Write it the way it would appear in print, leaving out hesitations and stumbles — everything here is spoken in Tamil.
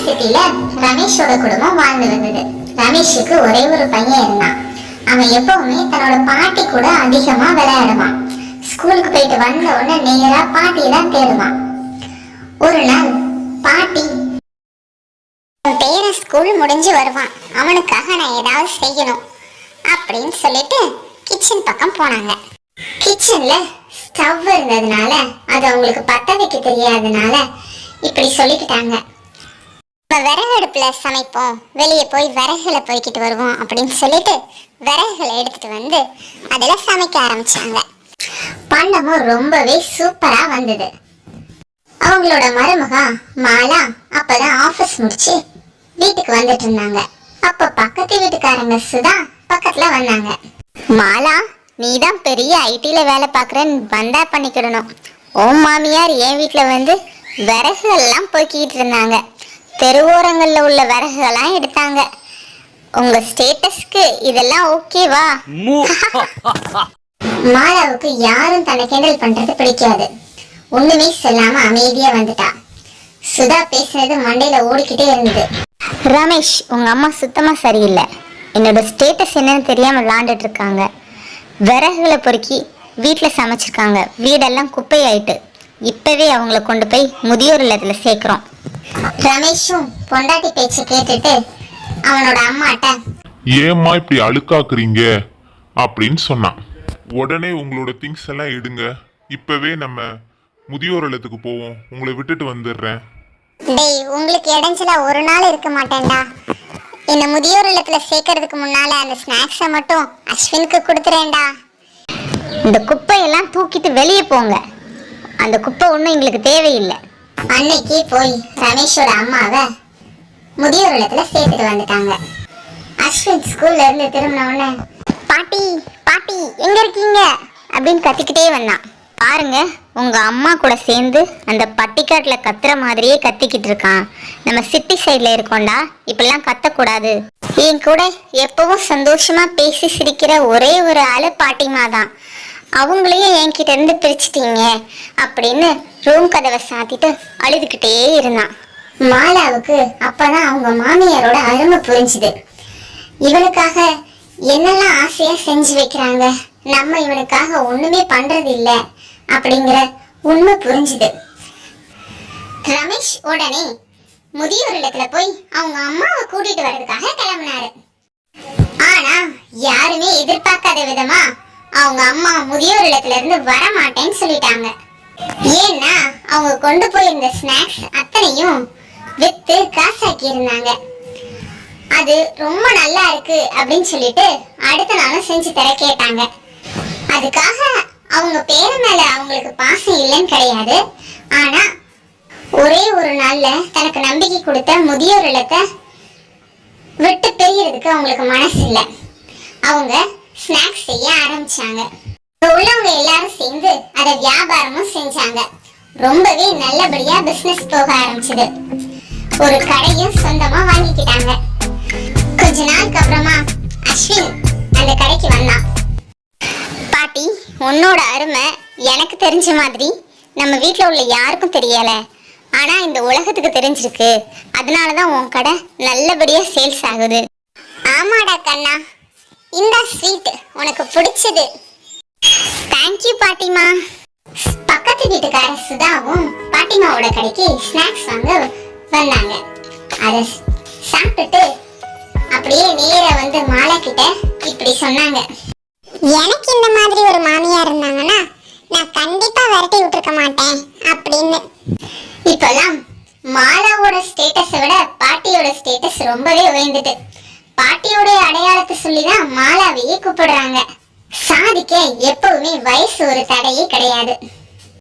சிட்டில ரமேஷோட குடும்பம் வாழ்ந்து வந்தது. ரமேஷுக்கு ஒரே ஒரு பையன் இருந்தான். அவன் எப்பவுமே தன்னோட பாட்டி கூட அதிகமா விளையாடுவான். ஸ்கூலுக்கு போயிட்டு வந்த உடனே நேரா பாட்டியை தான் தேடுவான். ஒரு நாள் பாட்டி, பேரன் ஸ்கூல் முடிஞ்சு வருவான், அவனுக்காக நான் ஏதாவது செய்யணும் அப்படின்னு சொல்லிட்டு கிச்சன் பக்கம் போனாங்க. கிச்சன்ல ஸ்டவ் இருந்ததுனால அது அவங்களுக்கு பத்த வைக்க தெரியாதனால இப்படி சொல்லிக்கிட்டாங்க, விறகு அடுப்புல சமைப்போம், வெளியே போய் விறகுகளை போய்கிட்டு வருவோம் அப்படின்னு சொல்லிட்டு விறகுகளை எடுத்துட்டு வந்து அதுல சமைக்க ஆரம்பிச்சாங்க. பண்டமும் ரொம்பவே சூப்பரா வந்தது. அவங்களோட மருமகா மாலா அப்பதான் ஆபீஸ் முடிச்சு வீட்டுக்கு வந்துட்டு இருந்தாங்க. அப்ப பக்கத்து வீட்டுக்காரங்க சுதா பக்கத்துல வந்தாங்க. மாலா, நீதான் பெரிய ஐடில வேலை பார்க்கறன்னு வந்தா பண்ணிக்கிடணும். ஓம் மாமியார் என் வீட்டுல வந்து விறகுகள்லாம் போய்கிட்டு இருந்தாங்க. தெருவோரங்கள்ல உள்ள விறகுகள்லாம் எடுத்தாங்க. உங்க ஸ்டேட்டஸ்க்கு இதெல்லாம் ஓகேவா? மாலாவுக்கு யாரும் தன்னை கிண்டல் பண்றது பிடிக்காது. ஒண்ணுமே சொல்லாம அமைதியா வந்துட்டா. சுதா பேசுனது மண்டையில ஓடிக்கிட்டே இருந்தது. ரமேஷ், உங்க அம்மா சுத்தமா சரியில்லை. என்னோட ஸ்டேட்டஸ் என்னன்னு தெரியாம விளாண்டுட்டு இருக்காங்க. விறகுகளை பொறுக்கி வீட்டில் சமைச்சிருக்காங்க. வீடெல்லாம் குப்பையாயிட்டு. இப்பவே அவங்கள கொண்டு போய் முதியோர் இல்லத்துல சேர்க்கிறோம். ரமேஷும் பொண்டாட்டி பேச்சு கேட்டுட்டு அவனோட அம்மாட்ட, ஏம்மா இப்படி அழுக்காக்குறீங்க அப்படின்னு சொன்னான். உடனே உங்களோட திங்ஸ் எல்லாம் எடுங்க, இப்பவே நம்ம முதியோர் இல்லத்துக்கு போவோம், உங்களை விட்டுட்டு வந்துடுறேன். டேய், உங்களுக்கு இடைஞ்சலா ஒரு நாள் இருக்க மாட்டேன்டா. என்ன முதியோர் இல்லத்துல சேர்க்கறதுக்கு முன்னால அந்த ஸ்நாக்ஸை மட்டும் அஸ்வினுக்கு கொடுத்துறேன்டா. இந்த குப்பையெல்லாம் தூக்கிட்டு வெளியே போங்க. அந்த குப்பை ஒன்றும் எங்களுக்கு தேவையில்லை. அன்னைக்கு போய் ரமேஷோட அம்மாவை முதியோர் இல்லத்துல சேர்த்துட்டு வந்துட்டாங்க. அஸ்வின் ஸ்கூல்ல இருந்து திரும்பின உடனே, பாட்டி பாட்டி எங்க இருக்கீங்க அப்படின்னு கத்திக்கிட்டே வந்தான். பாருங்க, உங்க அம்மா கூட சேர்ந்து அந்த பட்டிக்காட்டுல கத்துற மாதிரியே கத்திக்கிட்டு இருக்கான். நம்ம சிட்டி சைட்ல இருக்கோம்டா, இப்பெல்லாம் கத்தக்கூடாது. என் கூட எப்பவும் சந்தோஷமா பேசி சிரிக்கிற ஒரே ஒரு ஆளு பாட்டிமா தான். அவங்களையும் என்கிட்ட இருந்து பிரிச்சுட்டீங்க அப்படின்னு ரூம் கதவை சாத்திட்டு அழுதுகிட்டே இருந்தான். மாலாவுக்கு அப்பதான் அவங்க மாமியாரோட அருமை புரிஞ்சுது. இவனுக்காக என்னெல்லாம் ஆசையா செஞ்சு வைக்கிறாங்க, நம்ம இவனுக்காக ஒண்ணுமே பண்றது இல்ல அப்படிங்கிற உண்மை புரிஞ்சுது. ரமேஷ் உடனே முதியோர் இல்லத்துல போய் அவங்க அம்மாவை கூட்டிட்டு வர்றதுக்காக கிளம்பினாரு. ஆனா யாருமே எதிர்பார்க்காத விதமா அவங்க அம்மா முதியோர் இல்லத்துல இருந்து வர மாட்டேன்னு சொல்லிட்டாங்க. ஏன்னா அவங்க கொண்டு போயிருந்த ஸ்நாக்ஸ் அத்தனையும் வித்து காசாக்கி இருந்தாங்க. அது ரொம்ப நல்லா இருக்கு அப்படின்னு சொல்லிட்டு அடுத்த நாளும் செஞ்சு தர கேட்டாங்க. அதுக்காக அவங்க பேரு மேல அவங்களுக்கு பாசம் இல்லைன்னு கிடையாது. ஆனா ஒரே ஒரு நாள்ல தனக்கு நம்பிக்கை கொடுத்த முதியோர் இல்லத்தை விட்டு பிரியறதுக்கு அவங்களுக்கு மனசு இல்லை. அவங்க ஸ்நாக்ஸ் செய்ய ஆரம்பிச்சாங்க. உள்ளவங்க எல்லாரும் சேர்ந்து அதை வியாபாரமும் செஞ்சாங்க. ரொம்பவே நல்லபடியா பிசினஸ் போக ஆரம்பிச்சது. ஒரு கடையும் சொந்தமா வாங்கிக்கிட்டாங்க. கொஞ்ச நாளுக்கு அப்புறமா அஸ்வின் அந்த கடைக்கு வந்தான். பாட்டி, உன்னோட அருமை எனக்கு தெரிஞ்ச மாதிரி நம்ம வீட்டுல உள்ள யாருக்கும் தெரியல. ஆனா இந்த உலகத்துக்கு தெரிஞ்சிருக்கு. அதனாலதான் உன் கடை நல்லபடியா சேல்ஸ் ஆகுது. ஆமாடா கண்ணா, இந்த ஸ்வீட் உனக்கு பிடிச்சது. தேங்க்யூ பாட்டிமா. பக்கத்து வீட்டுக்கார சுதாவும் பாட்டிமாவோட கடைக்கு ஸ்நாக்ஸ் வாங்க வந்தாங்க. அதை சாப்பிட்டுட்டு அப்படியே நேர வந்து மாலா கிட்ட இப்படி சொன்னாங்க, எனக்கு இந்த மாதிரி ஒரு மாமியா இருந்தாங்கன்னா நான் கண்டிப்பா விரட்டி விட்டுருக்க மாட்டேன் அப்படின்னு. இப்பெல்லாம் மாலாவோட ஸ்டேட்டஸை விட பாட்டியோட ஸ்டேட்டஸ் ரொம்பவே உயர்ந்துட்டு பாட்டியோட அடையாளத்தை சொல்லிதான் மாலாவையே கூப்பிடுறாங்க. சாதிக்க எப்பவுமே வயசு ஒரு தடையே கிடையாது.